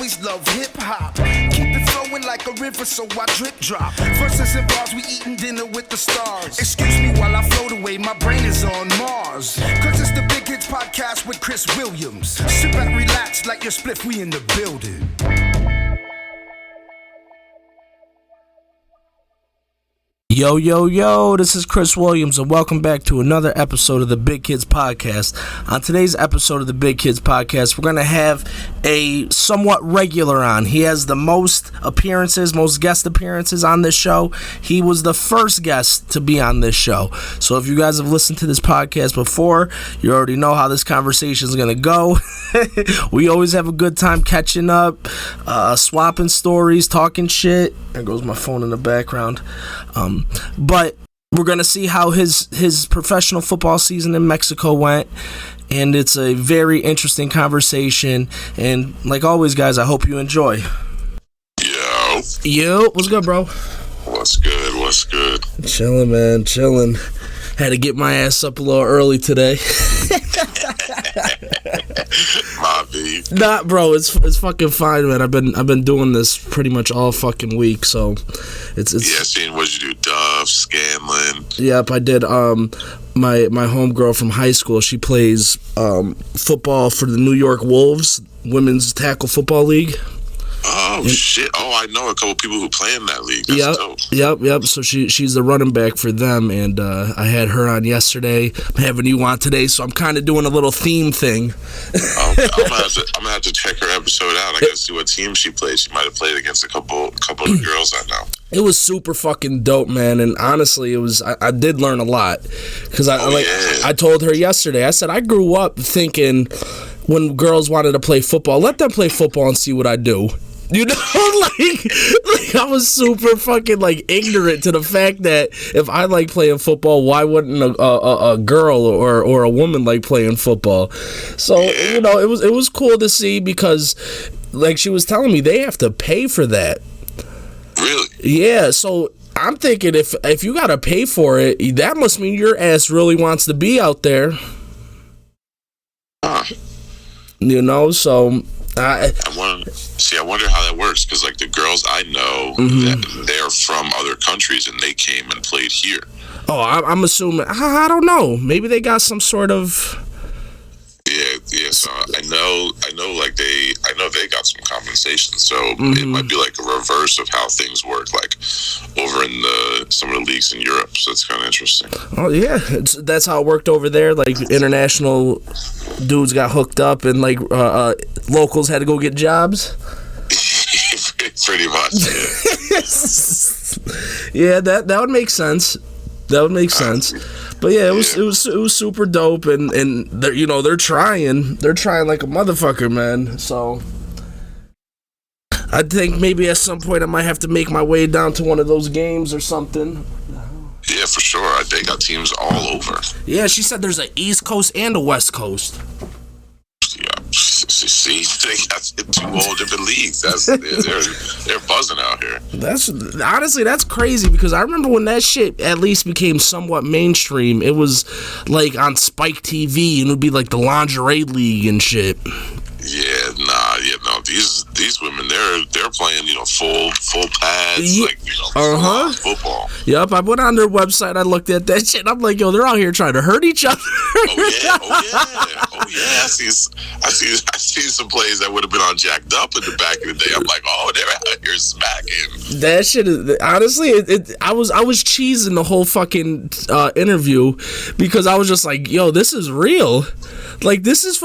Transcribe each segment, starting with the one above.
always love hip-hop. Keep it flowing like a river, so I drip drop. Verses and bars, we eating dinner with the stars. Excuse me while I float away, my brain is on Mars. Cause it's the Big Kids Podcast with Chris Williams. Sit back, relax, like your spliff, we in the building. Yo, yo, yo, this is Chris Williams, and welcome back to another episode of the Big Kids Podcast. On today's episode of the Big Kids Podcast, we're going to have a somewhat regular on. He has the most guest appearances on this show. He was the first guest to be on this show. So if you guys have listened to this podcast before, you already know how this conversation is going to go. We always have a good time catching up, swapping stories, talking shit. There goes my phone in the background. But we're going to see how his professional football season in Mexico went, and it's a very interesting conversation, and like always, guys, I hope you enjoy. Yo, what's good, bro? What's good? Chilling, man, chilling. Had to get my ass up a little early today. My B. Nah, bro, it's fucking fine, man. I've been doing this pretty much all fucking week, so it's yeah. Seeing what you do, Dove, Scanlon. Yep, I did. My homegirl from high school, she plays football for the New York Wolves Women's Tackle Football League. Oh, shit. Oh, I know a couple people who play in that league. That's dope. Yep. So she's the running back for them, and I had her on yesterday. I'm having you on today, so I'm kind of doing a little theme thing. Okay. I'm gonna have to check her episode out. I gotta see what team she played. She might have played against a couple of the girls I know. It was super fucking dope, man, and honestly, I did learn a lot, because I told her yesterday, I said I grew up thinking when girls wanted to play football, let them play football and see what I do. You know, like I was super fucking like ignorant to the fact that if I like playing football, why wouldn't a girl or a woman like playing football? So you know, it was cool to see, because like she was telling me, they have to pay for that. Really? Yeah. So I'm thinking, if you gotta pay for it, that must mean your ass really wants to be out there. You know, so. I wonder how that works, because like the girls I know, that they're from other countries and they came and played here. Oh, I'm assuming. I don't know. Maybe they got some sort of. Yeah. So I know. Like I know they got some compensation. So it might be like a reverse of how things work, like over in some of the leagues in Europe. So it's kind of interesting. Oh yeah, that's how it worked over there. Like international dudes got hooked up, and like locals had to go get jobs. Pretty much. Yeah. Yeah, that would make sense. That would make sense. But yeah, it was super dope, and they're trying like a motherfucker, man. So I think maybe at some point I might have to make my way down to one of those games or something. Yeah, for sure. They got teams all over. Yeah, she said there's an East Coast and a West Coast. Yeah, see, they got two whole different leagues. They're buzzing out here. That's crazy, because I remember when that shit at least became somewhat mainstream. It was like on Spike TV, and it would be like the lingerie league and shit. These women, they're playing, full pads, football. Yep, I went on their website, I looked at that shit, I'm like, yo, they're out here trying to hurt each other. Oh yeah. I see some plays that would have been on Jacked Up in the back of the day. I'm like, oh, they're out here smacking. That shit is, honestly, I was cheesing the whole fucking interview, because I was just like, yo, this is real. Like, this is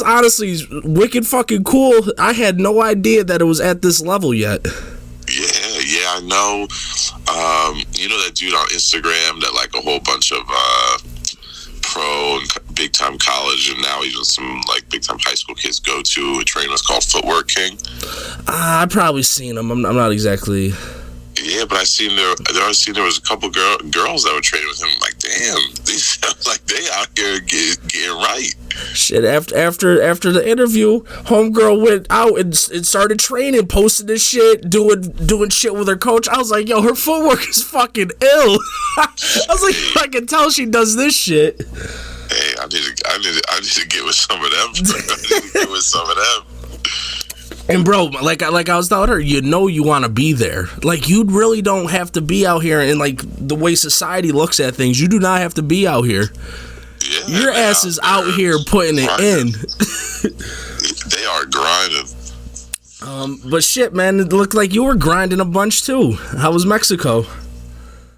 honestly wicked fucking cool. I had no idea that it was at this level yet. Yeah, I know. You know that dude on Instagram that like a whole bunch of pro and big time college, and now even some like big time high school kids go to a trainer called Footwork King? I've probably seen him. I'm not exactly. Yeah, but I seen there was a couple girls that were training with him. I'm like, damn, these sound like they out here getting right. Shit, after the interview, homegirl went out and started training, posted this shit, doing shit with her coach. I was like, yo, her footwork is fucking ill. I was like, I can tell she does this shit. Hey, I need to get with some of them. And bro, like I was telling her, you want to be there. Like, you really don't have to be out here, and like the way society looks at things, you do not have to be out here. Yeah, your ass is out here putting it in. They are grinding. But shit, man, it looked like you were grinding a bunch too. How was Mexico?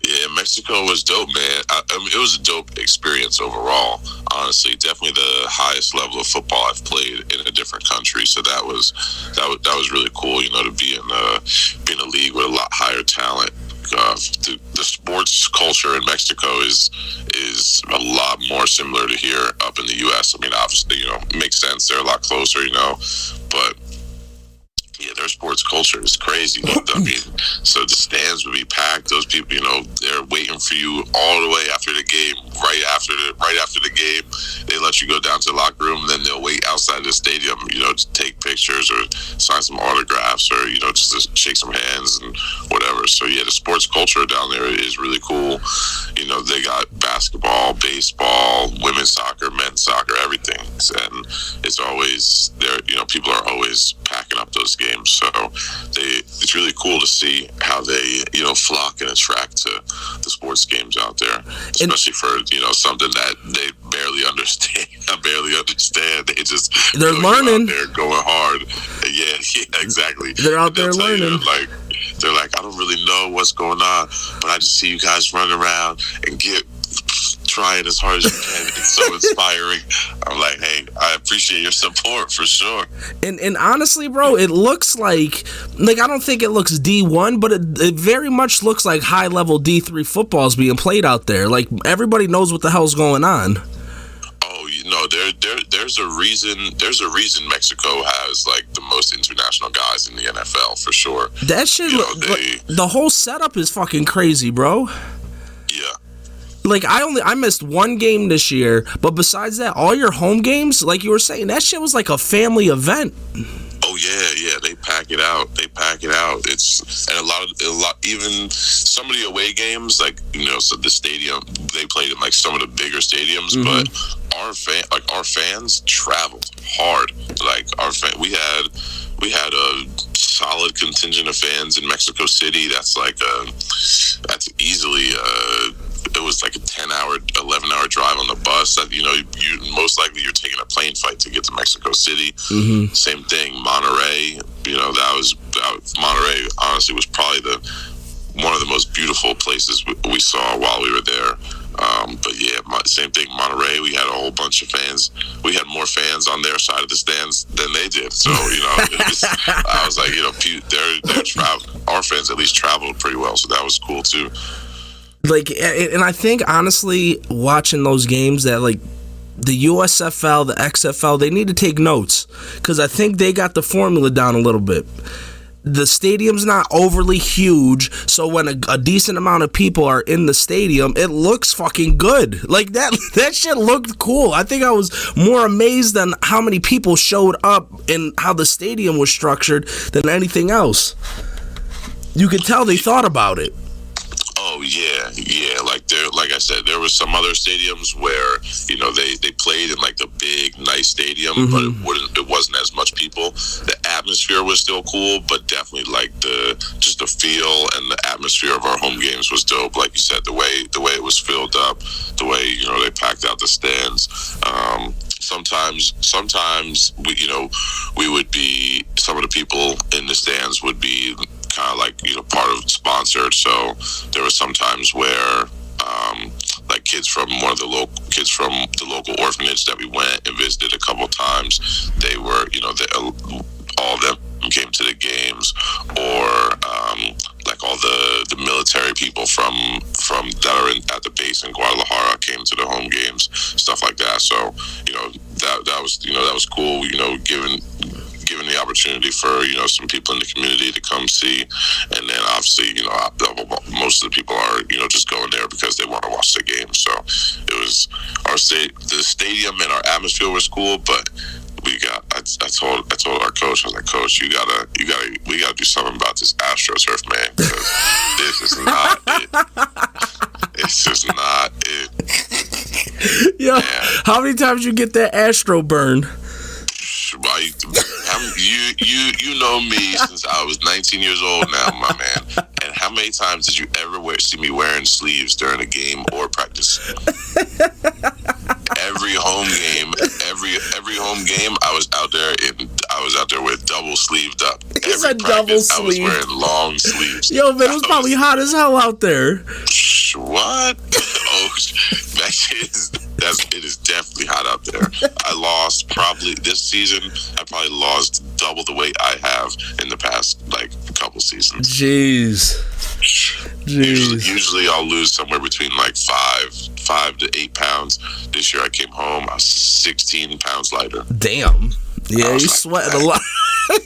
Yeah, Mexico was dope, man. I mean, it was a dope experience overall. Honestly, definitely the highest level of football I've played in a different country. So that was really cool. You know, to be in a league with a lot higher talent. The sports culture in Mexico is a lot more similar to here up in the U.S. I mean, obviously, you know, it makes sense. They're a lot closer, you know, but. Yeah, their sports culture is crazy. I mean, so the stands would be packed. Those people, you know, they're waiting for you all the way after the game. Right after the game, they let you go down to the locker room, and then they'll wait outside the stadium, you know, to take pictures or sign some autographs or, you know, just to shake some hands and whatever. So yeah, the sports culture down there is really cool. You know, they got basketball, baseball, women's soccer, men's soccer, everything, and it's always there. You know, people are always packing up those games. So it's really cool to see how they, you know, flock and attract to the sports games out there, especially for, you know, something that they barely understand. They're learning. They're going hard. Yeah, exactly. They're out there learning. They're like, I don't really know what's going on, but I just see you guys running around and trying as hard as you can. It's so inspiring. I'm like, hey, I appreciate your support for sure. And honestly, bro, it looks like I don't think it looks D1, but it very much looks like high level D3 football's being played out there. Like, everybody knows what the hell's going on. Oh, you know, there's a reason Mexico has like the most international guys in the NFL for sure. That shit, you know, the whole setup is fucking crazy, bro. Yeah. Like, I missed one game this year, but besides that, all your home games, like you were saying, that shit was like a family event. Oh yeah, they pack it out. It's and a lot, even some of the away games, like, you know, so the stadium, they played in like some of the bigger stadiums, but our fans traveled hard. Like we had a solid contingent of fans in Mexico City. That's easily it was like a 10-hour, 11-hour drive on the bus. That, you know, you most likely you're taking a plane flight to get to Mexico City. Same thing, Monterrey. You know, that was Monterrey. Honestly, was probably one of the most beautiful places we saw while we were there. But yeah, same thing, Monterrey. We had a whole bunch of fans. We had more fans on their side of the stands than they did. So, you know, I was like, you know, our fans at least traveled pretty well. So that was cool too. Like, and I think, honestly, watching those games, that, like, the USFL, the XFL, they need to take notes, because I think they got the formula down a little bit. The stadium's not overly huge, so when a decent amount of people are in the stadium, it looks fucking good. Like, that shit looked cool. I think I was more amazed than how many people showed up and how the stadium was structured than anything else. You could tell they thought about it. Oh yeah. Like I said, there was some other stadiums where, you know, they played in like the big, nice stadium, but it wasn't as much people. The atmosphere was still cool, but definitely like the feel and the atmosphere of our home games was dope. Like you said, the way it was filled up, the way, you know, they packed out the stands. Sometimes we would be, some of the people in the stands would be kind of like, you know, part of sponsored. So there was some times where like kids from the local orphanage that we went and visited a couple times, they were, you know, all of them came to the games, or like all the military people from that are at the base in Guadalajara came to the home games, stuff like that. So, you know, that was cool, you know, given the opportunity for, you know, some people in the community to come see. And then obviously, you know, most of the people are, you know, just going there because they want to watch the game. So it was the stadium and our atmosphere was cool, but I told our coach, I was like, Coach, we gotta do something about this AstroTurf, man, because this is not it. It's just not it. Yo, how many times you get that Astro burn? I You know me since I was 19 years old now, my man. And how many times did you ever see me wearing sleeves during a game or practice? Every home game, I was out there with double sleeved up. It's a double sleeve. I was wearing long sleeves. Yo, man, it was probably hot as hell out there. What? Oh, it is definitely hot out there. I lost this season. I probably lost double the weight I have in the past couple seasons. Jeez. Usually I'll lose somewhere between 5 to 8 pounds. This year I came home, I was 16 pounds lighter. Damn. Yeah, you're sweating a lot.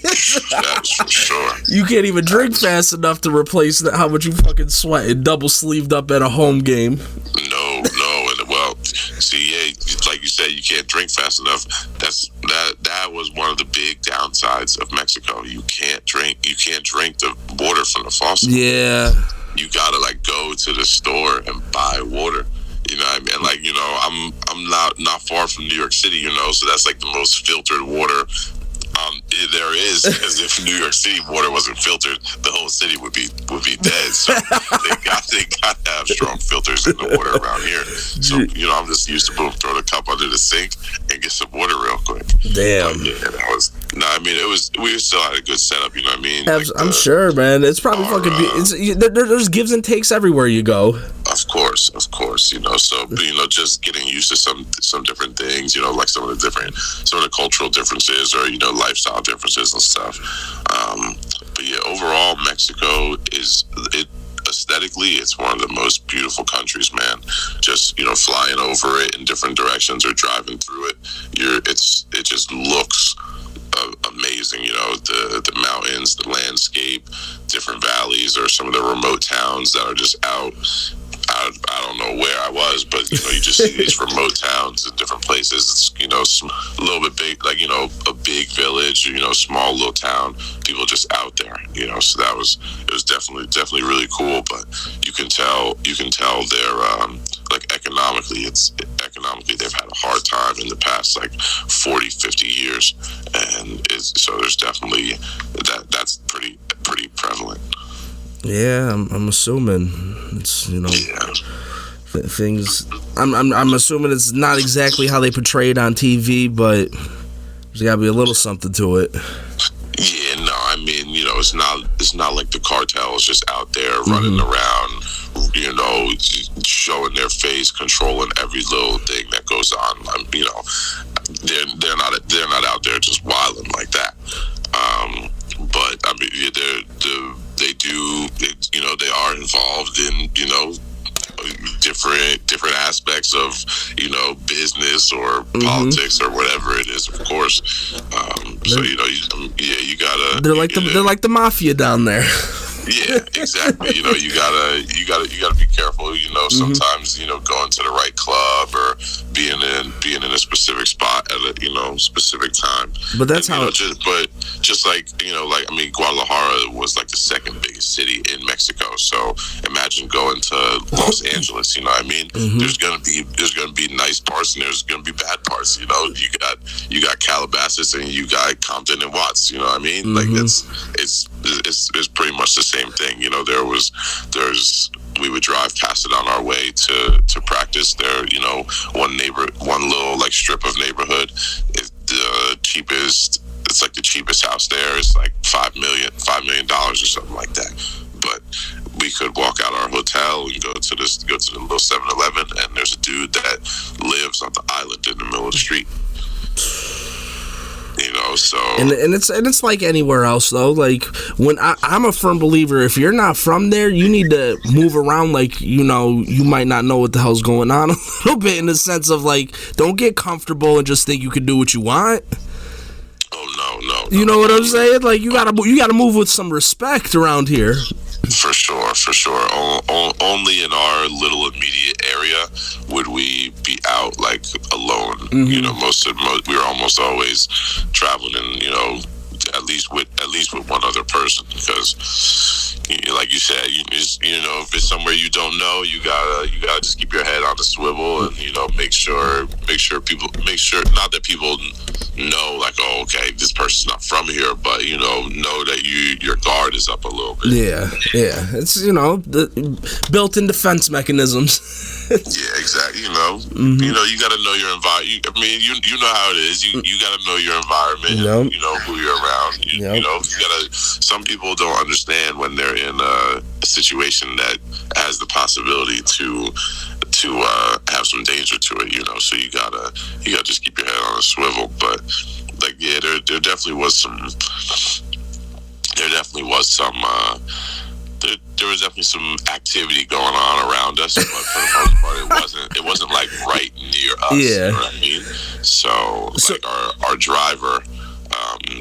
That's for sure. You can't even drink fast enough to replace how much you fucking sweat. Double sleeved up at a home game. No, and well, see, yeah, like you said, you can't drink fast enough. That was one of the big downsides of Mexico. You can't drink the water from the faucet. Yeah. You gotta go to the store and buy water. You know what I mean? I'm not far from New York City, so that's the most filtered water there is, because if New York City water wasn't filtered, the whole city would be dead. So they got to have strong filters in the water around here. So I'm just used to throw the cup under the sink and get some water real quick. Damn. We still had a good setup. You know what I mean? I'm sure, man. It's probably there's gives and takes everywhere you go. Of course. So just getting used to some different things. Some of the cultural differences or lifestyle differences and stuff. But yeah, overall, Mexico aesthetically, it's one of the most beautiful countries, man. Just flying over it in different directions or driving through it, it just looks amazing. The mountains, the landscape, different valleys, or some of the remote towns that are just out. I don't know where I was, but you just see these remote towns in different places. It's a little bit big, a big village, small little town. People just out there, So it was definitely really cool. But you can tell they're economically they've had a hard time in the past 40, 50 years, and so there's definitely that's pretty prevalent. Yeah, I'm assuming it's things. I'm assuming it's not exactly how they portray it on TV, but there's got to be a little something to it. Yeah, no, it's not like the cartels just out there running around, showing their face, controlling every little thing that goes on. They're not out there just wilding like that. But they are involved in different aspects of business or politics or whatever it is, of course. So you gotta. They're like the mafia down there. Yeah, exactly. You gotta be careful. Sometimes going to the right club or being in a specific spot at a specific time. But that's Guadalajara was the second biggest city in Mexico. So imagine going to Los Angeles. You know what I mean? There's gonna be nice parts and there's gonna be bad parts. You got Calabasas and you got Compton and Watts. You know what I mean? It's pretty much the same thing. We would drive past it on our way to practice there. One little strip of neighborhood is the cheapest. It's the cheapest house there. It's $5 million or something like that. But we could walk out our hotel and go to the little 7-Eleven, and there's a dude that lives on the island in the middle of the street. So and it's like anywhere else though. When I'm a firm believer, if you're not from there, you need to move around. You might not know what the hell's going on a little bit, in the sense of don't get comfortable and just think you can do what you want. Oh no. You know what I'm saying? You gotta move with some respect around here. For sure. Only in our little immediate area would we be out alone. We were almost always traveling in, at least with one other person, because like you said, if it's somewhere you don't know, you gotta just keep your head on the swivel, and make sure not that people know, like, oh, okay, this person's not from here, but know that your guard is up a little bit. Yeah, it's the built-in defense mechanisms. Yeah, exactly. You got to know your environment. I mean, you know how it is. You got to know your environment. Yep. And, who you're around. Yep. You gotta. Some people don't understand when they're in a situation that has the possibility to have some danger to it. So you gotta just keep your head on a swivel. But like, yeah, there definitely was some. There was definitely some activity going on around us, but for the most part, it wasn't like right near us. Yeah. You know what I mean? So like our driver,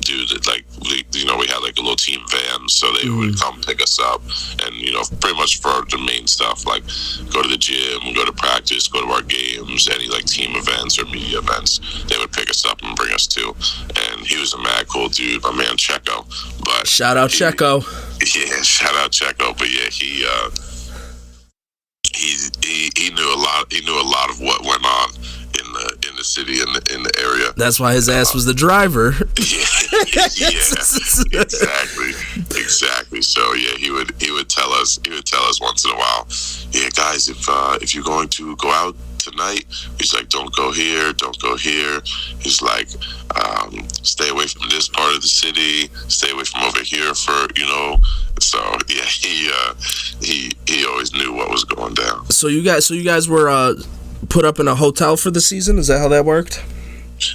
dude, like we had like a little team van, so they would come pick us up, and pretty much for the main stuff, like go to the gym, go to practice, go to our games, any like team events or media events, they would pick us up and bring us to. And he was a mad cool dude, my man Checo. But shout out Checo. Yeah, shout out Checo. But yeah, he knew a lot. He knew a lot of what went on in the city, in the area. That's why his ass was the driver. Yeah, exactly. So yeah, he would tell us once in a while, yeah, guys, if you're going to go out tonight, he's like, don't go here. He's like, stay away from this part of the city, stay away from over here for. So yeah, he always knew what was going down. So you guys were put up in a hotel for the season? Is that how that worked?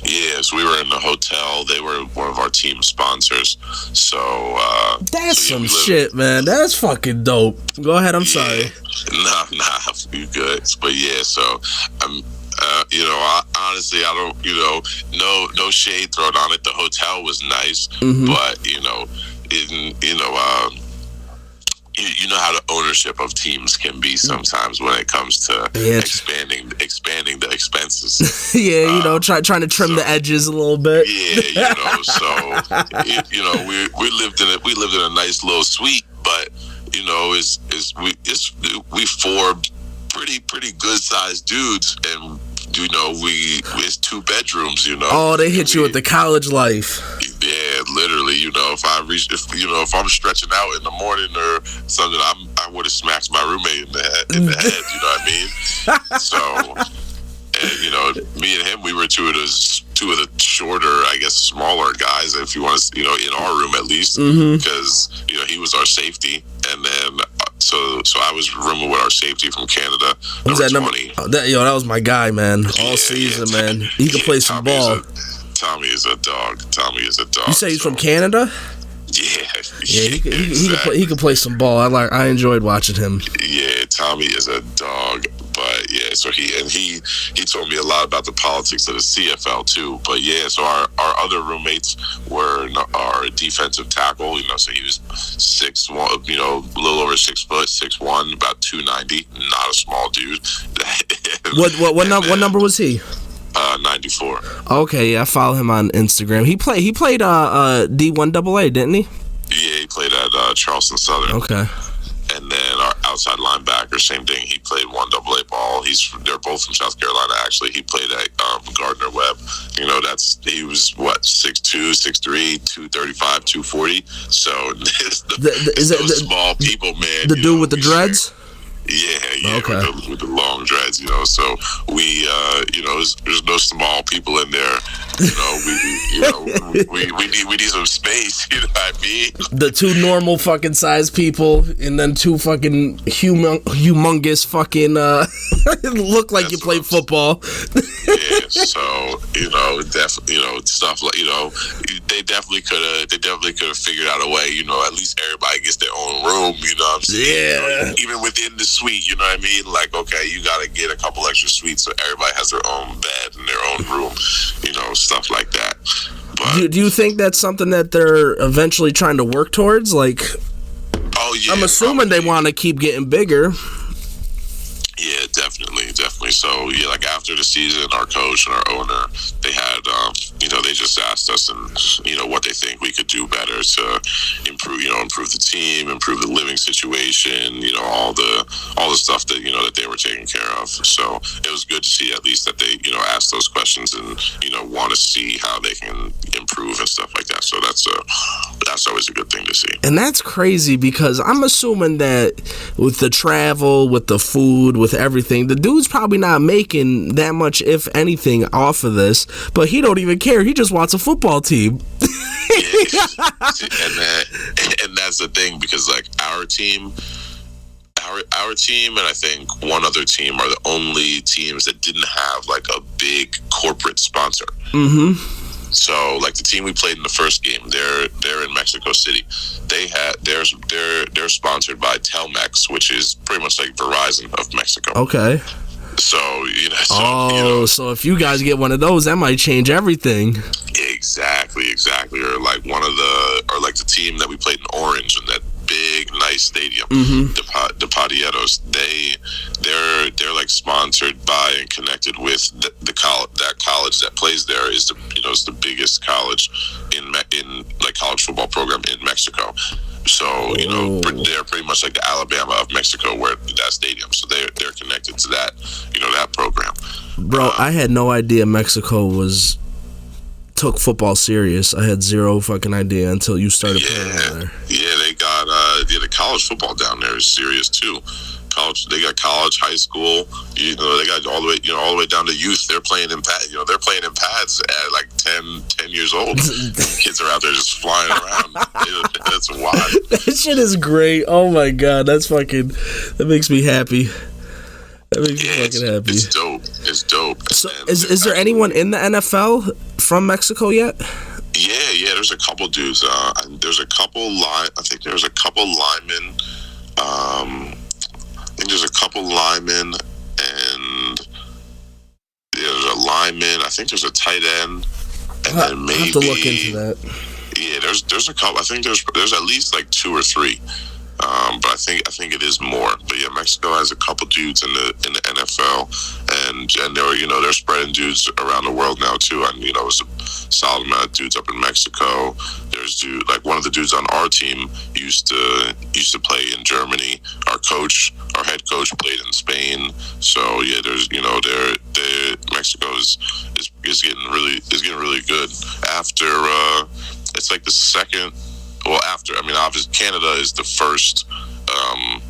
Yes, we were in the hotel. They were one of our team sponsors. So that's some shit, man. That's fucking dope. Go ahead. I'm sorry. Nah, you good. But yeah, so honestly, I don't, no shade thrown on it. The hotel was nice, but you know how the ownership of teams can be sometimes when it comes to expanding the expenses. Yeah, trying to trim the edges a little bit. Yeah, we lived in a nice little suite, but we four pretty good sized dudes, and it's 2 bedrooms. Oh, they hit you with the college life. Yeah, literally. If I'm stretching out in the morning or something, I would have smacked my roommate in the head. You know what I mean? So, and me and him, we were two of the shorter, I guess, smaller guys, if you want to, in our room at least, because he was our safety, and then so I was rooming with our safety from Canada. Number 20. That was my guy, man. All season, man. He could play some ball. Tommy is a dog. You say he's from Canada? Yeah. He could play some ball. I enjoyed watching him. Yeah, Tommy is a dog. But yeah, so he told me a lot about the politics of the CFL too. But yeah, so our other roommates were our defensive tackle. So he was 6'1", a little over 6 foot, 6'1", about 290. Not a small dude. What number was he? 94. Okay, yeah, I follow him on Instagram. He played D1AA, didn't he? Yeah, he played at Charleston Southern. Okay. And then our outside linebacker, same thing. He played 1AA ball. They're both from South Carolina, actually. He played at Gardner Webb. He was 6'2", 6'3", 235, 240. So those small people, man. The dude with the dreads? Yeah, okay. with the long dreads, So we, there's no small people in there. We need some space. You know what I mean? The 2 normal fucking size people, and then 2 fucking humongous fucking look like you play football. Yeah, so definitely, stuff like they definitely could have figured out a way. At least everybody gets their own room. You know what I'm saying? Yeah. Even within the suite, you know what I mean? Like, okay, you got to get a couple extra suites so everybody has their own bed and their own room, stuff like that. But do you think that's something that they're eventually trying to work towards? Like, oh yeah, I'm assuming they want to keep getting bigger. Yeah, definitely. So yeah, like after the season, our coach and our owner, they had they just asked us and what they think we could do better to improve the team, improve the living situation, all the stuff that that they were taking care of. So it was good to see at least that they ask those questions and want to see how they can improve and stuff like that. So that's always a good thing to see. And that's crazy because I'm assuming that with the travel, with the food, with everything, the dude's probably not making that much, if anything, off of this, but he don't even care. He just wants a football team. Yeah. And that's the thing, because like our team and I think one other team are the only teams that didn't have like a big corporate sponsor. Mm-hmm. So like the team we played in the first game, they're in Mexico City. They're sponsored by Telmex, which is pretty much like Verizon of Mexico. Okay. So so if you guys get one of those, that might change everything. Exactly. Or like the team that we played in Orange in that big nice stadium, the Padilleros. They're like sponsored by and connected with the college that plays there is is the biggest college in like college football program in Mexico. So they're pretty much like the Alabama of Mexico, where that stadium. So they're connected to that that program. Bro, I had no idea Mexico took football serious. I had zero fucking idea until you started playing down there. Yeah, they got the college football down there is serious too. They got college, high school. They got all the way down to youth. They're playing in they're playing in pads at like 10 years old. Kids are out there just flying around. That's wild. That shit is great. Oh my god, that makes me happy. That makes me fucking happy. It's dope. So is there anyone in the NFL from Mexico yet? Yeah. There's a couple dudes. I think there's a couple linemen. I think there's a couple linemen, and there's a lineman. I think there's a tight end, and then maybe I have to look into that. Yeah, there's a couple. I think there's at least like 2 or 3. But I think it is more. But yeah, Mexico has a couple dudes in the NFL, and they're spreading dudes around the world now too. And there's a solid amount of dudes up in Mexico. There's like one of the dudes on our team used to play in Germany. Our head coach played in Spain. So yeah, there's Mexico is getting really good after it's like the second. Well, obviously Canada is the first,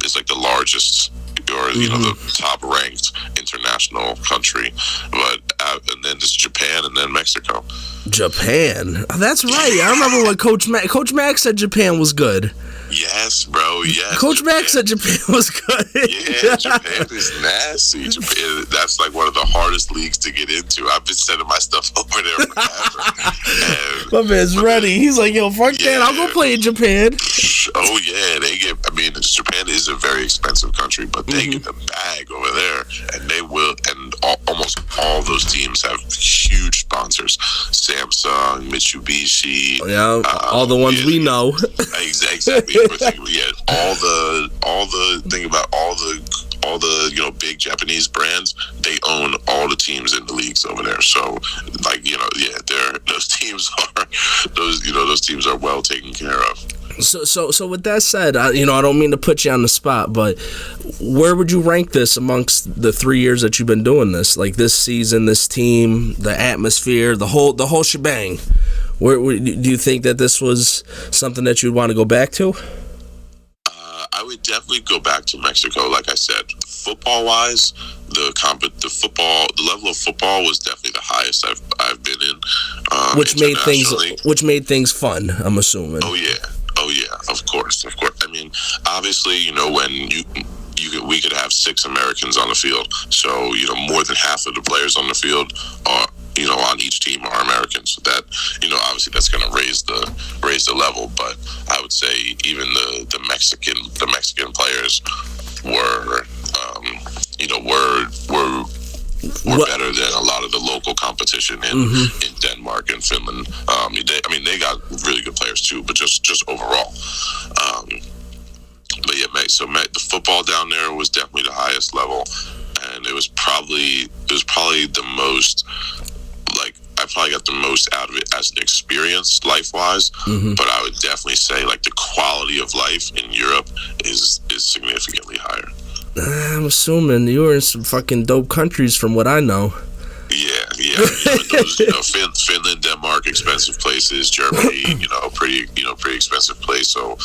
is like the largest, or the top-ranked international country, but and then it's Japan and then Mexico. Japan, that's right. I remember when Coach Mack said Japan was good. Yes, bro. Yes. Coach Mack said Japan was good. Yeah, Japan is nasty. Japan, that's like one of the hardest leagues to get into. I've been sending my stuff over there forever. My man's ready. He's like, yo, fuck that. I'll go play in Japan. Oh yeah, Japan is a very expensive country, but they get the bag over there, and they will. And almost all those teams have huge sponsors: Samsung, Mitsubishi. Yeah, all the ones we know. Exactly. All the thing about all the big Japanese brands, they own all the teams in the leagues over there. So those teams are well taken care of. So with that said, I don't mean to put you on the spot, but where would you rank this amongst the 3 years that you've been doing this? Like this season, this team, the atmosphere, the whole shebang. Where do you think that this was something that you'd want to go back to? I would definitely go back to Mexico. Like I said, football-wise, the level of football was definitely the highest I've been in. Which made things fun, I'm assuming. Oh yeah, of course. I mean, obviously, when we could have 6 Americans on the field, so more than half of the players on the field are on each team are Americans. So that obviously that's going to raise the level. But I would say even the Mexican players were better than a lot of the local competition in Denmark and Finland. They got really good players too, but just overall. But yeah, the football down there was definitely the highest level, and it was probably the most, like, I've probably got the most out of it as an experience life-wise. But I would definitely say like the quality of life in Europe is significantly higher. I'm assuming you were in some fucking dope countries from what I know. Yeah. Finland, Denmark, expensive places. Germany, pretty expensive place. So,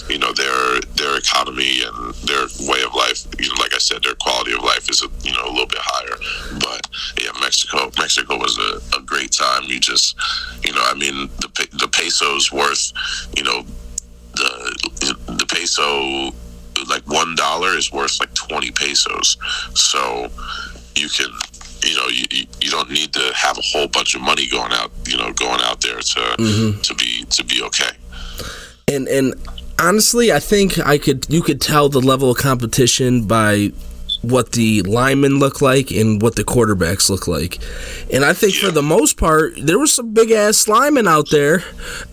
their economy and their way of life, like I said, their quality of life is a little bit higher. But yeah, Mexico was a great time. You just, the peso's worth, the peso, like $1 is worth like 20 pesos. So you can. You don't need to have a whole bunch of money going out there to be okay. And honestly, I think you could tell the level of competition by what the linemen look like and what the quarterbacks look like. And I think for the most part, there was some big ass linemen out there.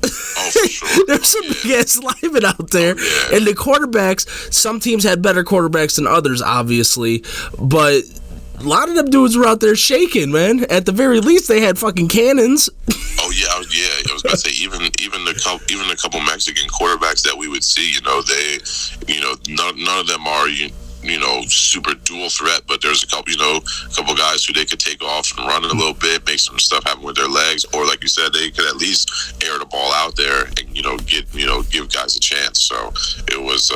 Oh, for sure. There's some big ass linemen out there. And the quarterbacks, some teams had better quarterbacks than others, obviously, but a lot of them dudes were out there shaking, man. At the very least, they had fucking cannons. Oh yeah. I was gonna say even a couple Mexican quarterbacks that we would see, none of them are super dual threat, but there's a couple guys who they could take off and run a little bit, make some stuff happen with their legs, or like you said, they could at least air the ball out there and give guys a chance. So it was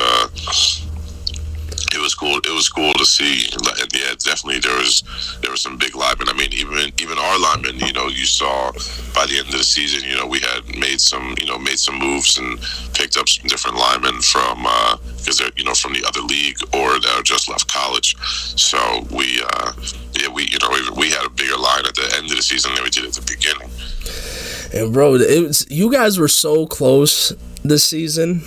cool. It was cool to see. And yeah, definitely there was some big linemen. I mean, even our linemen, you saw by the end of the season, we had made some moves and picked up some different linemen from because they're from the other league or that just left college. So we had a bigger line at the end of the season than we did at the beginning. And bro, you guys were so close this season.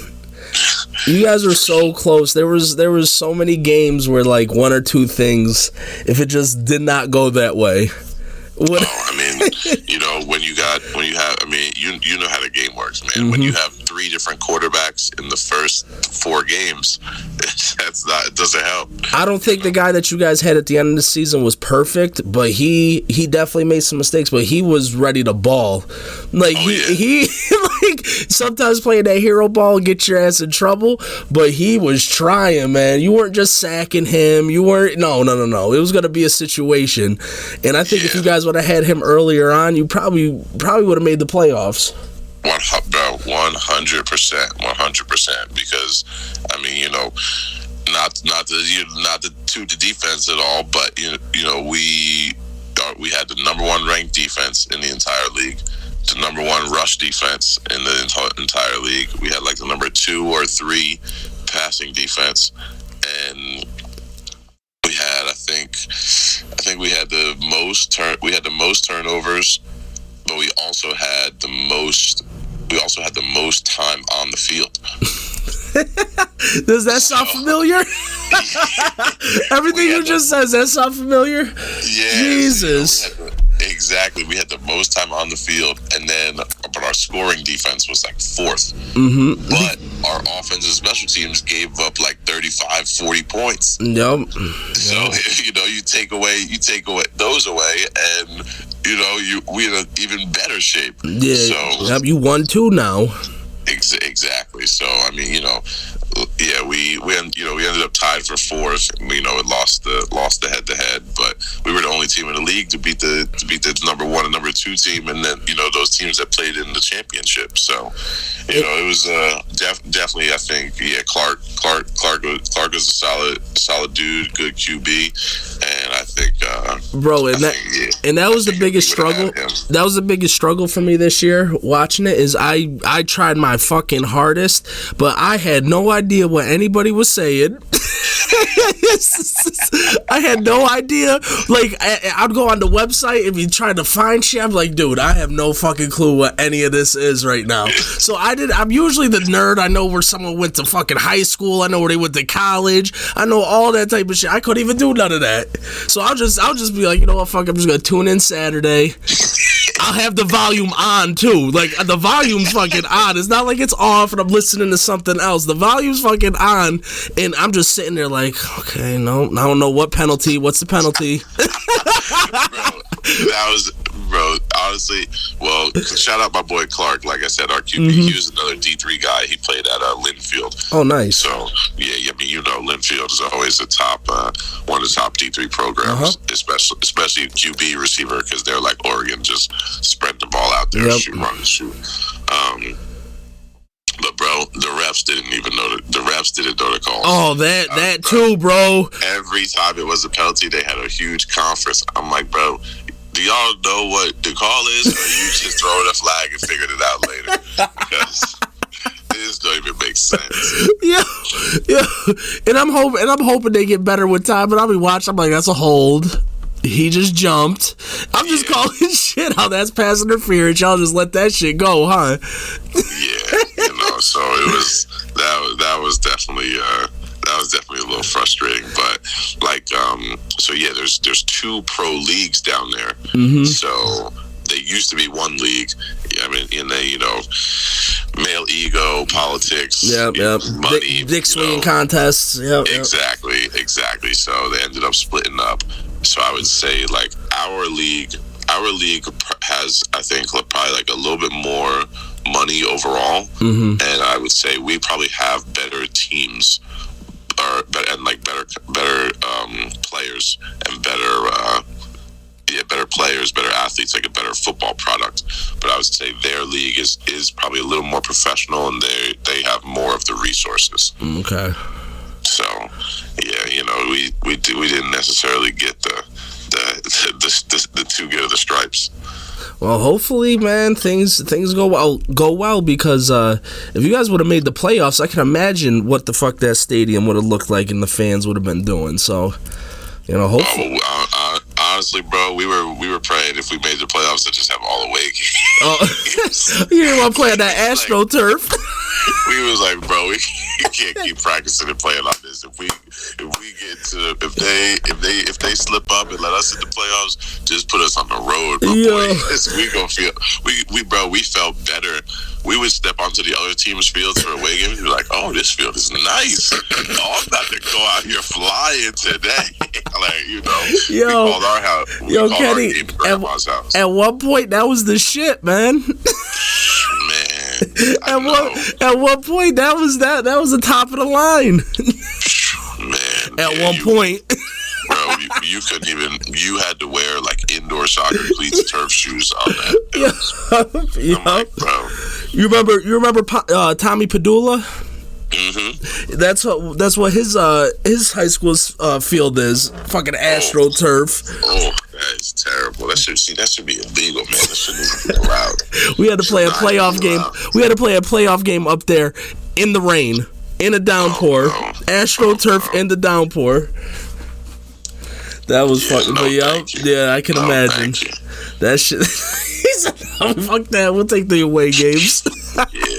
You guys were so close. There was so many games where like one or two things, if it just did not go that way. You know how the game works, man. When you have 3 different quarterbacks in the first 4 games, it doesn't help. I don't think the guy that you guys had at the end of the season was perfect, but he definitely made some mistakes, but he was ready to ball. Like he like sometimes playing that hero ball get your ass in trouble, but he was trying, man. You weren't just sacking him. You weren't no. It was gonna be a situation. And I think if you guys would have had him earlier on, you probably would have made the playoffs. 100%. Because not to toot the defense at all, but we had the number 1 ranked defense in the entire league, the number 1 rush defense in the entire league. We had like the number 2 or 3 passing defense, and we had I think we had the most turnovers, but we also had the most time on the field. Does that sound familiar? Everything you just said, does that sound familiar? Yeah. Jesus. Exactly. We had the most time on the field, but our scoring defense was like 4th. But our offense and special teams gave up like 35, 40 points. Yep. So you take those away, and we in an even better shape. Yeah. So you won 2 now. Exactly. So we ended up tied for 4th. It lost the head-to-head, but we were the only team in the league to beat the number 1 and number 2 team, and then those teams that played in the championship. So it was definitely, I think, Clark was a solid dude, good QB, and I think that was the biggest struggle. That was the biggest struggle for me this year watching it. Is I tried my fucking hardest, but I had no idea what anybody was saying. I had no idea. Like, I'd go on the website and be trying to find shit. I'm like, dude, I have no fucking clue what any of this is right now. So I'm usually the nerd. I know where someone went to fucking high school. I know where they went to college. I know all that type of shit. I couldn't even do none of that. So I'll just be like, you know what, fuck, I'm just gonna tune in Saturday. I'll have the volume on too. Like, the volume's fucking on. It's not like it's off and I'm listening to something else. The volume's fucking on, and I'm just sitting there like, okay, no, I don't know what penalty. What's the penalty? Bro, honestly, well, shout out my boy Clark. Like I said, our QB, he was another D3 guy. He played at Linfield. Oh, nice. So yeah, I mean, Linfield is always the top, one of the top D3 programs, especially QB receiver, because they're like Oregon, just spread the ball out there, run and shoot. But bro, the refs didn't know the calls. Oh, that too, bro. Every time it was a penalty, they had a huge conference. I'm like, bro, do y'all know what the call is, or you just throwing a flag and figured it out later? Because this don't even make sense. Yeah. And I'm hoping they get better with time. But I'll be watching. I'm like, that's a hold. He just jumped. I'm just calling shit out. That's pass interference. Y'all just let that shit go, huh? Yeah, so it was that was definitely a little frustrating. But like, so yeah, there's 2 pro leagues down there. So they used to be one league. I mean, in the male ego, politics, money, dick swinging contests. Exactly. So they ended up splitting up. So I would say like our league has, I think, probably like a little bit more money overall, and I would say we probably have better teams, and like better players and better players, better athletes, like a better football product. But I would say their league is probably a little more professional, and they have more of the resources. Okay. So yeah, we didn't necessarily get the too good of the stripes. Well, hopefully, man, things go well because if you guys would have made the playoffs, I can imagine what the fuck that stadium would have looked like and the fans would have been doing. So, hopefully. Honestly, bro, we were praying if we made the playoffs to just have all away games. Oh, you didn't want to play on that AstroTurf. We was like, bro, we can't keep practicing and playing on this. If we get to if they slip up and let us in the playoffs, just put us on the road, bro. We gonna feel we felt better. We would step onto the other team's fields for away games and be like, oh, this field is nice. Oh, I'm about to go out here flying today. Like, we called our house. We called Kenny, our game grandma's house. At one point, that was the shit, man. At one point, that was the top of the line. Man. At one point. Bro, you couldn't even. You had to wear like indoor soccer cleats, turf shoes on that. Like, bro. You remember Tommy Padula? That's what his high school's field is. Fucking AstroTurf. Oh, that is terrible. That should be illegal, man. That shouldn't even be allowed. We had to play a playoff game. We had to play a playoff game up there in the rain, in a downpour. AstroTurf in the downpour. That was fucking. But I can imagine that shit. He said, oh, "Fuck that. We'll take the away games."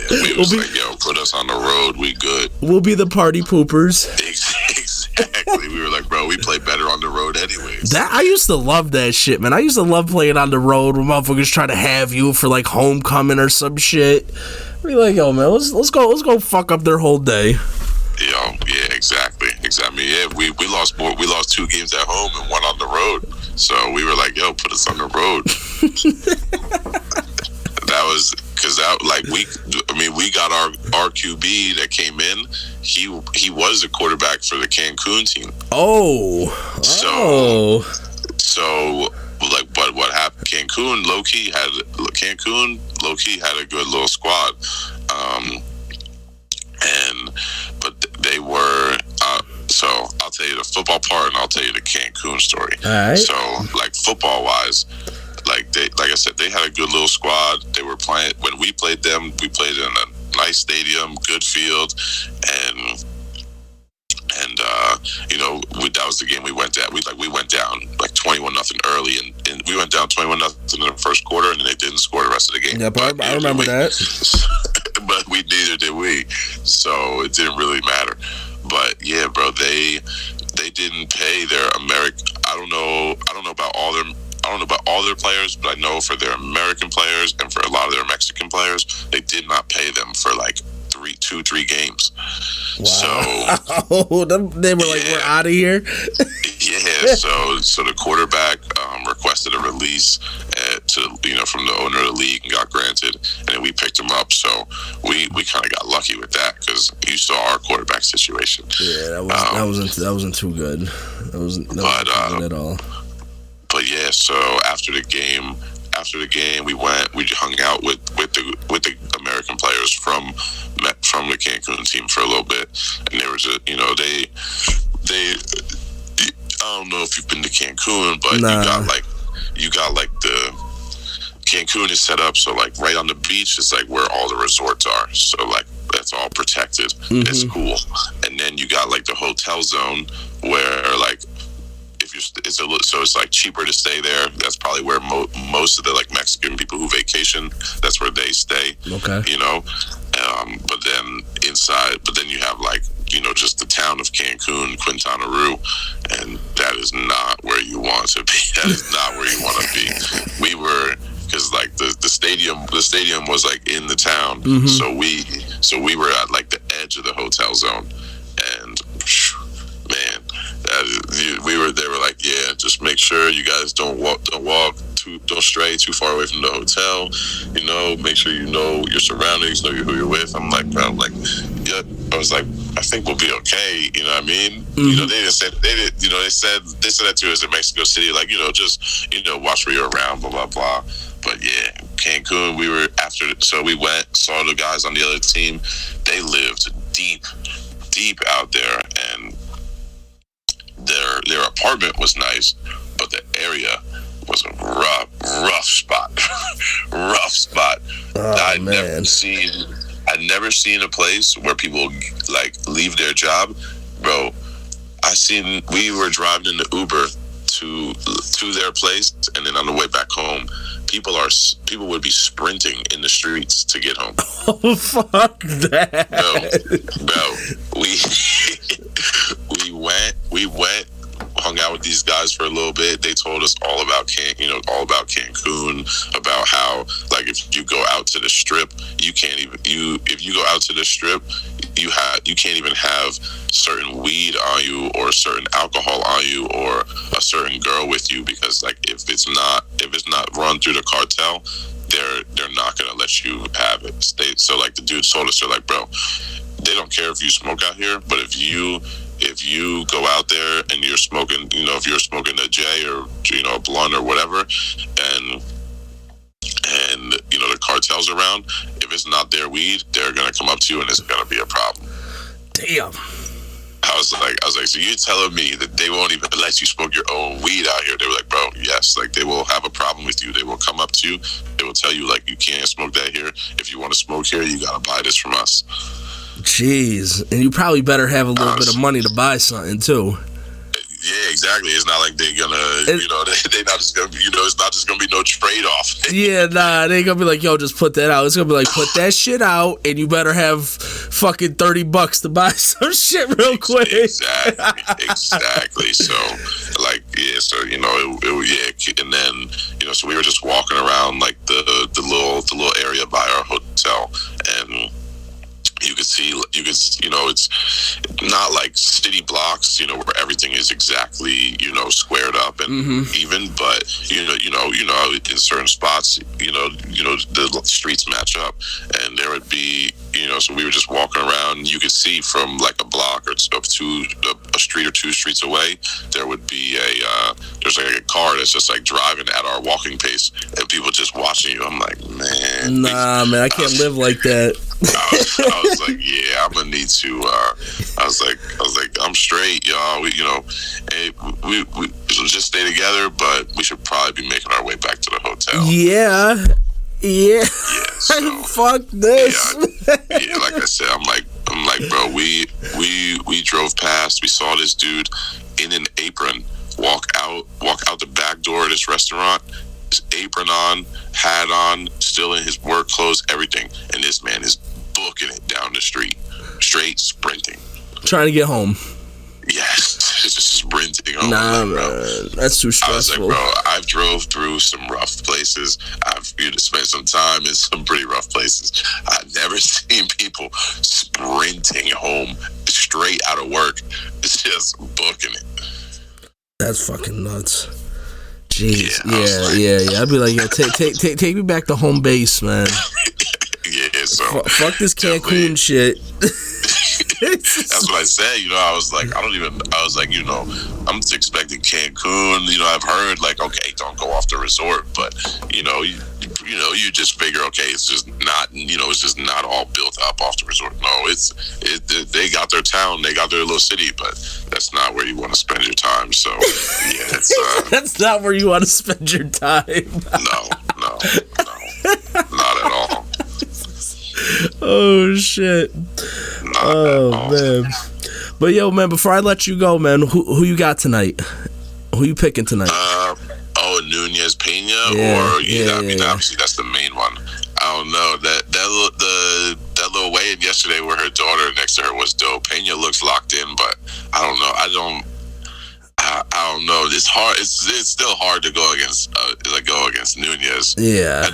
We was like, yo, put us on the road. We good. We'll be the party poopers. Exactly. We were like, bro, we play better on the road anyways. I used to love that shit, man. I used to love playing on the road when motherfuckers try to have you for like homecoming or some shit. Be like, yo, man, let's go fuck up their whole day. Yeah, exactly. Yeah, we lost 2 games at home and 1 on the road. So we were like, yo, put us on the road. That was because we got our QB that came in. He was the quarterback for the Cancun team. So but what happened? Cancun low key had a good little squad. But they were. So I'll tell you the football part, and I'll tell you the Cancun story. All right. So like football wise, like I said, they had a good little squad. They were playing when we played them. We played in a nice stadium, good field, and that was the game we went at. We went down like 21-0 early, and we went down 21-0 in the first quarter, and then they didn't score the rest of the game. Yep, I remember that. But neither did we, so it didn't really matter. But yeah, bro, they didn't pay their American. I don't know about all their players, but I know for their American players and for a lot of their Mexican players, they did not pay them for like 3 games. Wow. So they were like, we're out of here. Yeah. So the quarterback requested a release from the owner of the league and got granted, and then we picked him up. So we kind of got lucky with that because you saw our quarterback situation. Yeah, that wasn't too good. That wasn't too good at all. But yeah, so after the game, we hung out with the American players from the Cancun team for a little bit, and they were just, they I don't know if you've been to Cancun, but you got like the Cancun is set up so like right on the beach is like where all the resorts are, so like that's all protected. Mm-hmm. It's cool. And then you got like the hotel zone where like so it's like cheaper to stay there. That's probably where most of the like Mexican people who vacation, that's where they stay. Okay. But then you have like, just the town of Cancun, Quintana Roo, and that is not where you want to be. That is not where you want to be. We were, because like the stadium was like in the town, mm-hmm. so we were at like the edge of the hotel zone, and man, they were like, yeah, just make sure you guys don't stray too far away from the hotel. Make sure you know your surroundings, know who you're with. I'm like, yeah. I was like, I think we'll be okay. You know what I mean? Mm-hmm. They said that to us in Mexico City, like, just watch where you're around, blah blah blah. But yeah, Cancun, so we went, saw the guys on the other team. They lived deep out there, and their apartment was nice, but the area was a rough spot. Rough spot. Oh, I'd never seen a place where people like leave their job, bro. We were driving in the Uber to their place, and then on the way back home, people would be sprinting in the streets to get home. Oh, fuck that. No, we went, hung out with these guys for a little bit. They told us all about Cancun, about how like if you go out to the strip, you can't even have certain weed on you or certain alcohol on you or a certain girl with you, because like if it's not run through the cartel, they're not gonna let you have it. So like the dude told us, they're like, bro, they don't care if you smoke out here, but if you go out there and you're smoking, if you're smoking a J or a blunt or whatever, and the cartel's around, if it's not their weed, they're gonna come up to you and it's gonna be a problem. Damn. I was like, so you're telling me that they won't even let you smoke your own weed out here? They were like, bro, yes, like they will have a problem with you. They will come up to you. They will tell you like, you can't smoke that here. If you want to smoke here, you gotta buy this from us. Jeez, and you probably better have a little bit of money to buy something too. Yeah, exactly. It's not like they're gonna, they're not just gonna be, it's not just gonna be no trade off. Yeah, nah, they ain't gonna be like, yo, just put that out. It's gonna be like, put that shit out, and you better have fucking $30 to buy some shit real quick. Exactly. So, like, yeah, so and then so we were just walking around like the little area by our hotel, and you could see, it's not like city blocks, where everything is exactly, squared up and mm-hmm. even, but in certain spots, the streets match up, and there would be, so we were just walking around. You could see from like a block or a street or two streets away, there would be there's like a car that's just like driving at our walking pace, and people just watching you. I'm like, man, man, I can't live like that. I was like, yeah, I'm gonna need to. I was like, I'm straight, y'all. We should just stay together, but we should probably be making our way back to the hotel. Yeah. So, fuck this. Yeah, like I said, I'm like, bro, we drove past. We saw this dude in an apron walk out the back door of this restaurant. His apron on, hat on, still in his work clothes, everything. And this man is booking it down the street, straight sprinting. Trying to get home. Yes, just sprinting home. Nah, man, that's too stressful. I was like, bro, I've drove through some rough places. I've spent some time in some pretty rough places. I've never seen people sprinting home straight out of work. It's just booking it. That's fucking nuts. Jeez, yeah. I'd be like, yo, take me back to home base, man. Yeah, so fuck this Cancun shit. That's what I said. I was like, I'm just expecting Cancun. I've heard like, okay, don't go off the resort, but you just figure, okay, it's just not, it's just not all built up off the resort. No, they got their town, they got their little city, but that's not where you want to spend your time. So yeah, it's that's not where you want to spend your time. No, not at all. Oh shit. Man. But yo, man, before I let you go, man, who you got tonight? Who you picking tonight? Nunez Pena, obviously that's the main one. I don't know, that little weigh-in yesterday where her daughter next to her was dope. Pena looks locked in, but I don't know. I don't know. It's hard. It's still hard to go against Nunez. Yeah.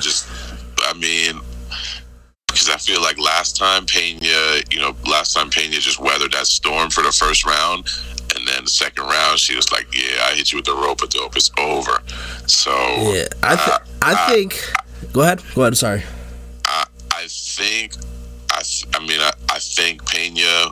Because I feel like last time Pena just weathered that storm for the first round, and then the second round she was like, "Yeah, I hit you with the rope, but dope, it's over." So yeah, I think. Go ahead. Sorry. I think Pena.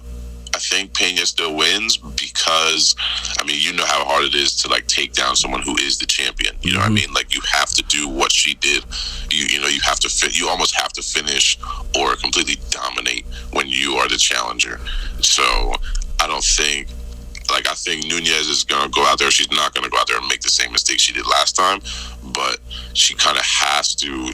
I think Pena still wins because, you know how hard it is to like take down someone who is the champion. You know what I mean? Like you have to do what she did. You have to you almost have to finish or completely dominate when you are the challenger. So I think Nunez is going to go out there. She's not going to go out there and make the same mistake she did last time, but she kind of has to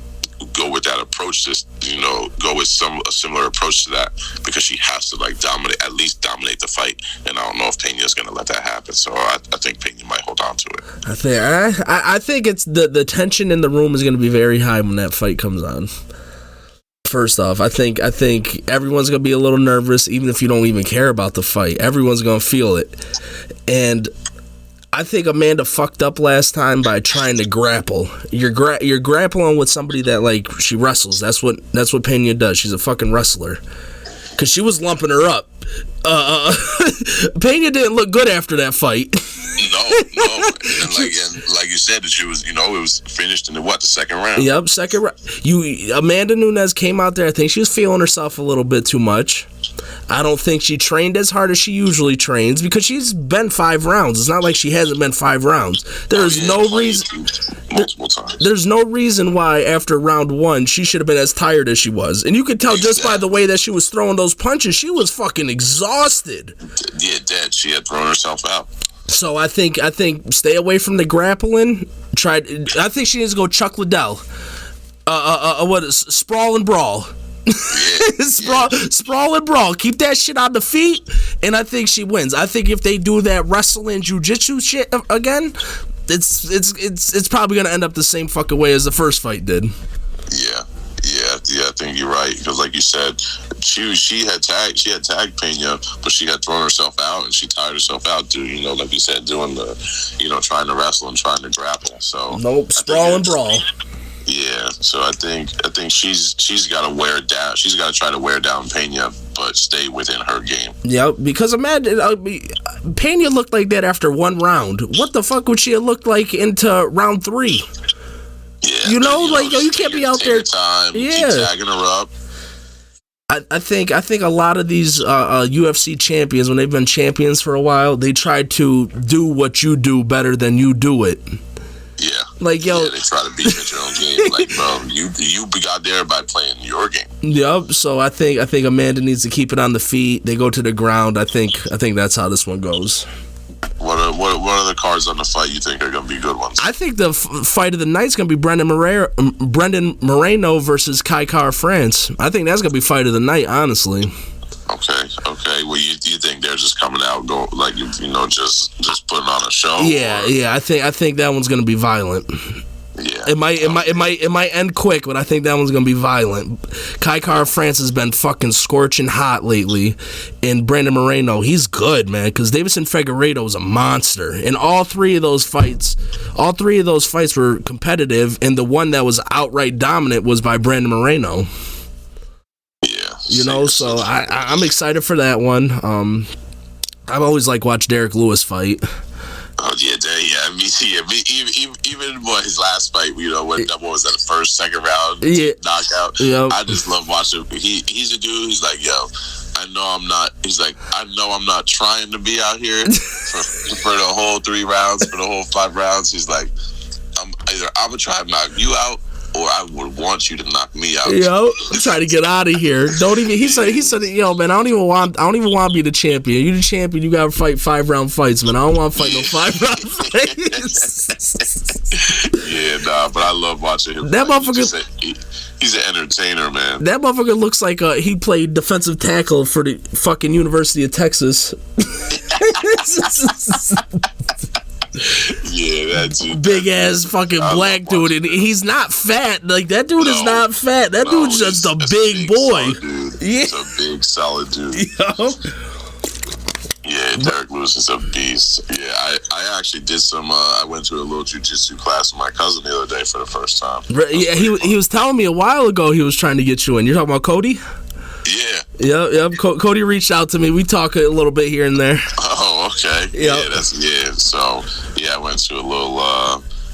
go with that approach, go with a similar approach to that, because she has to at least dominate the fight, and I don't know if Pena is going to let that happen. So I think Pena might hold on to it. I think it's the tension in the room is going to be very high when that fight comes on. First off, I think everyone's going to be a little nervous, even if you don't even care about the fight. Everyone's going to feel it, and I think Amanda fucked up last time by trying to grapple. You're grappling with somebody that she wrestles. That's what Pena does. She's a fucking wrestler. Cause she was lumping her up. Pena didn't look good after that fight. No. And like you said, that she was, it was finished in the second round. Yep, second round. Amanda Nunes came out there. I think she was feeling herself a little bit too much. I don't think she trained as hard as she usually trains, because she's been 5 rounds. It's not like she hasn't been 5 rounds. There's no reason. Multiple times. There's no reason why after round 1 she should have been as tired as she was, and you could tell just by the way that she was throwing those punches. She was fucking exhausted. Yeah, dead. She had thrown herself out. So I think stay away from the grappling. I think she needs to go Chuck Liddell. Sprawl and brawl. Sprawl and brawl. Keep that shit on the feet, and I think she wins. I think if they do that wrestling jiu-jitsu shit again, it's probably gonna end up the same fucking way as the first fight did. Yeah. I think you're right, because like you said, she had tagged Pena, but she had thrown herself out, and she tired herself out too. Like you said, doing the, trying to wrestle and trying to grapple. So nope, sprawl and brawl. Yeah, so I think she's got to wear down. She's got to try to wear down Pena, but stay within her game. Yeah, because imagine Pena looked like that after 1 round. What the fuck would she have looked like into round 3? Yeah, you can't be out there. Time, keep tagging her up. I think a lot of these UFC champions, when they've been champions for a while, they try to do what you do better than you do it. Yeah. They try to beat you at your own game. Bro, you got there by playing your game. Yep. So I think Amanda needs to keep it on the feet. They go to the ground. I think that's how this one goes. What are the cards on the fight you think are going to be good ones? I think the fight of the night is going to be Brendan Moreno versus Kai Kara France. I think that's going to be fight of the night, honestly. Okay. Well, you think they're just coming out, just putting on a show? Yeah. I think that one's going to be violent. Yeah. It might end quick, but I think that one's gonna be violent. Kai Kara France has been fucking scorching hot lately, and Brandon Moreno, he's good, man. Because Davison Figueiredo is a monster, and all three of those fights were competitive, and the one that was outright dominant was by Brandon Moreno. Yeah. So I'm excited for that one. I've always watch Derek Lewis fight. Oh yeah, even his last fight, you know, when that was at the first, second round knockout. Yep. I just love watching. He's a dude. He's like, yo, I know I'm not trying to be out here for the whole 3 rounds, for the whole 5 rounds. He's like, I'm gonna try to knock you out, or I would want you to knock me out. Yo, I'm trying to get out of here. Don't even. He said, yo, man, I don't even want to be the champion. You the champion. You gotta fight 5-round fights, man. I don't want to fight no 5-round fights. Yeah, nah, but I love watching him. That motherfucker. He's an entertainer, man. That motherfucker looks like he played defensive tackle for the fucking University of Texas. Yeah, that dude. Big ass fucking black dude, and he's not fat. Like, that dude is not fat. That dude's just a big boy. He's a big, solid dude. Yo. Yeah, Derek Lewis is a beast. Yeah, I actually did some. I went to a little jiu-jitsu class with my cousin the other day for the first time. Yeah, he was telling me a while ago he was trying to get you in. You're talking about Cody? Yeah. Yep. Cody reached out to me. We talk a little bit here and there. Oh, okay. Yep. Yeah. So I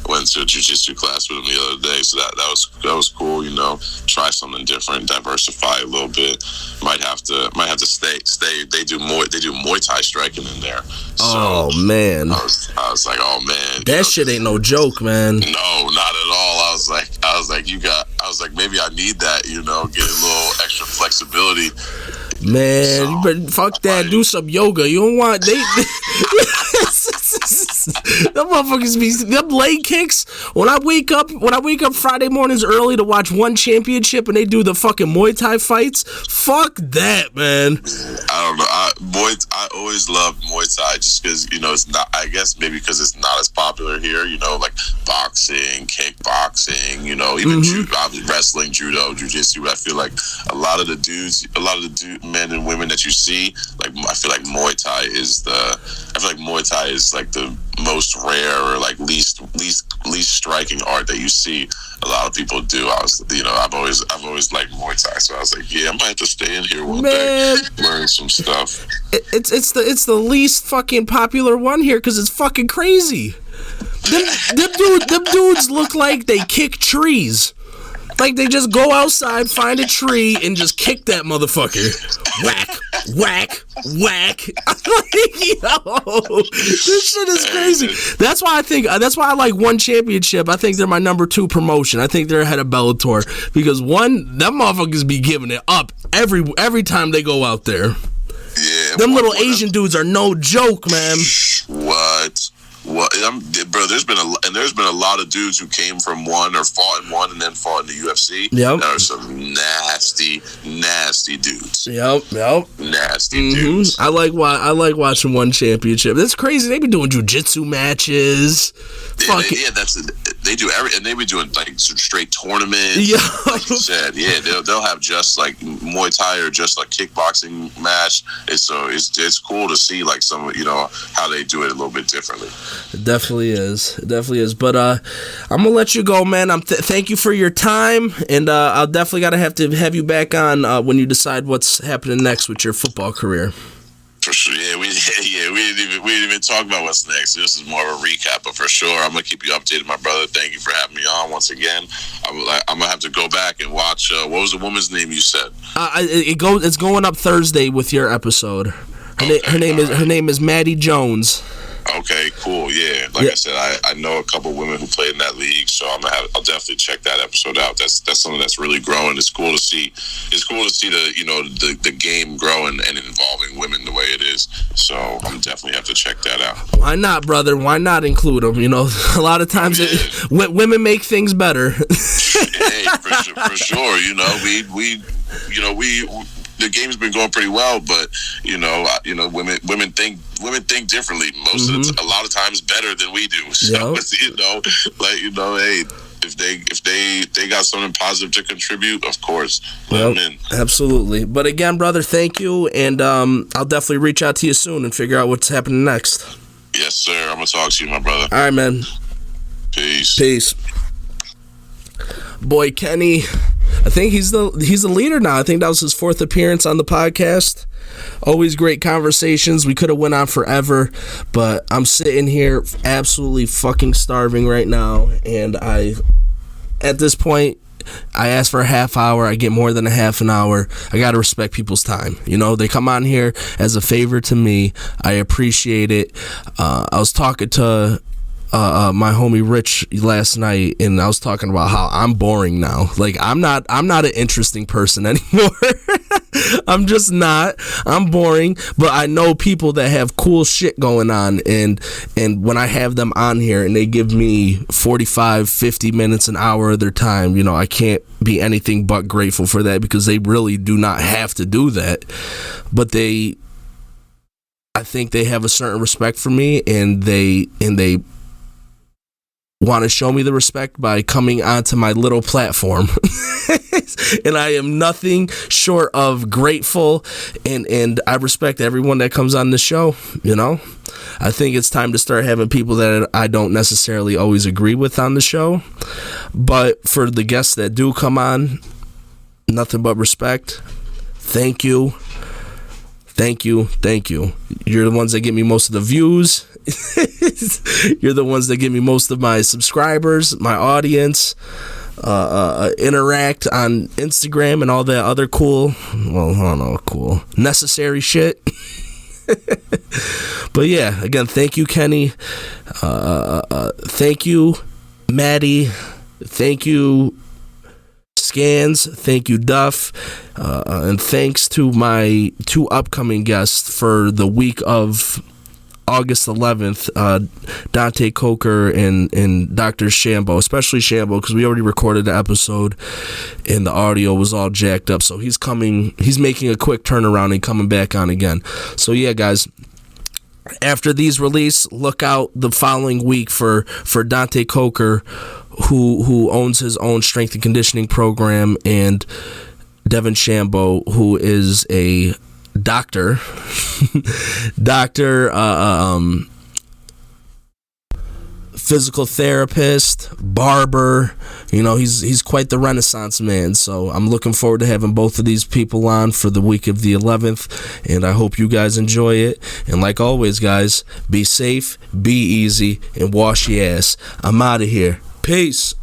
went to a jiu-jitsu class with him the other day. So that was cool. You know, try something different, diversify a little bit. Might have to stay. They do Muay Thai striking in there. So man. I was like, oh man, that shit ain't no joke, man. No, not at all. I was like, maybe I need that. You know, get a little extra flexibility. Man, you better fuck that. Do some yoga. You don't want them motherfuckers be them leg kicks. When I wake up Friday mornings early to watch one championship and they do the fucking Muay Thai fights, fuck that, man. I don't know. I always loved Muay Thai just because, you know, it's not. I guess maybe because it's not as popular here. You know, like boxing, kickboxing. You know, even wrestling, judo, jiu-jitsu. I feel like a lot of the men and women that you see, like, I feel like Muay Thai is like the most rare or like least striking art that you see a lot of people do. I've always liked Muay Thai, so I was like, yeah, I might have to stay in here one day, learn some stuff. It's the least fucking popular one here because it's fucking crazy. Them dudes look like they kick trees. Like, they just go outside, find a tree, and just kick that motherfucker. Whack, whack, whack. I'm like, yo, this shit is crazy. That's why I like One Championship. I think they're my number 2 promotion. I think they're ahead of Bellator because them motherfuckers be giving it up every time they go out there. Yeah, them little Asian dudes are no joke, man. What? Well, bro, there's been a lot of dudes who came from one or fought in one and then fought in the UFC. Yep. There are some nasty dudes. Yep. Nasty dudes. I like watching One Championship. That's crazy. They be doing jiu-jitsu matches. They do and they be doing like straight tournaments. Yeah. Like you said, they'll have just like Muay Thai or just like kickboxing match. It's cool to see like some, you know, how they do it a little bit differently. It definitely is. But I'm gonna let you go, man. Thank you for your time, and I'll definitely gotta have you back on when you decide what's happening next with your football career. For sure, we didn't even talk about what's next. This is more of a recap, but for sure, I'm gonna keep you updated, my brother. Thank you for having me on once again. I'm gonna have to go back and watch. What was the woman's name you said? It's going up Thursday with your episode. Her name is Maddie Jones. Okay, cool. Yeah, like I said, I know a couple of women who played in that league, so I'll definitely check that episode out. That's something that's really growing. It's cool to see. It's cool to see the game growing and involving women the way it is. So I'm definitely have to check that out. Why not, brother? Why not include them? You know, a lot of times women make things better. Hey, for sure. You know, the game's been going pretty well, but women think differently. A lot of times better than we do. So hey, if they got something positive to contribute, of course, let them in. Absolutely. But again, brother, thank you, and I'll definitely reach out to you soon and figure out what's happening next. Yes, sir. I'm gonna talk to you, my brother. All right, man. Peace. Boy, Kenny, I think he's the leader now. I think that was his 4th appearance on the podcast. Always great conversations. We could have went on forever, but I'm sitting here absolutely fucking starving right now, and at this point, I ask for a half hour. I get more than a half an hour. I got to respect people's time. You know, they come on here as a favor to me. I appreciate it. I was talking to my homie Rich last night, and I was talking about how I'm boring now. Like, I'm not an interesting person anymore. I'm just not. I'm boring, but I know people that have cool shit going on, and when I have them on here and they give me 45, 50 minutes, an hour of their time, you know, I can't be anything but grateful for that, because they really do not have to do that. But I think they have a certain respect for me, and they want to show me the respect by coming onto my little platform. And I am nothing short of grateful, and I respect everyone that comes on the show. You know, I think it's time to start having people that I don't necessarily always agree with on the show, but for the guests that do come on, nothing but respect. Thank you. You're the ones that give me most of the views. You're the ones that give me most of my subscribers, my audience, interact on Instagram and all that other cool, necessary shit. But yeah, again, thank you, Kenny. Thank you, Maddie. Thank you, Scans. Thank you, Duff. And thanks to my two upcoming guests for the week of August 11th, Dante Coker and Dr. Shambo, especially Shambo, because we already recorded the episode and the audio was all jacked up. So he's making a quick turnaround and coming back on again. So yeah, guys, after these release, look out the following week for Dante Coker, who owns his own strength and conditioning program, and Devin Shambo, who is a doctor, physical therapist, barber. You know, he's quite the Renaissance man. So I'm looking forward to having both of these people on for the week of the 11th, and I hope you guys enjoy it. And like always, guys, be safe, be easy, and wash your ass. I'm out of here. Peace.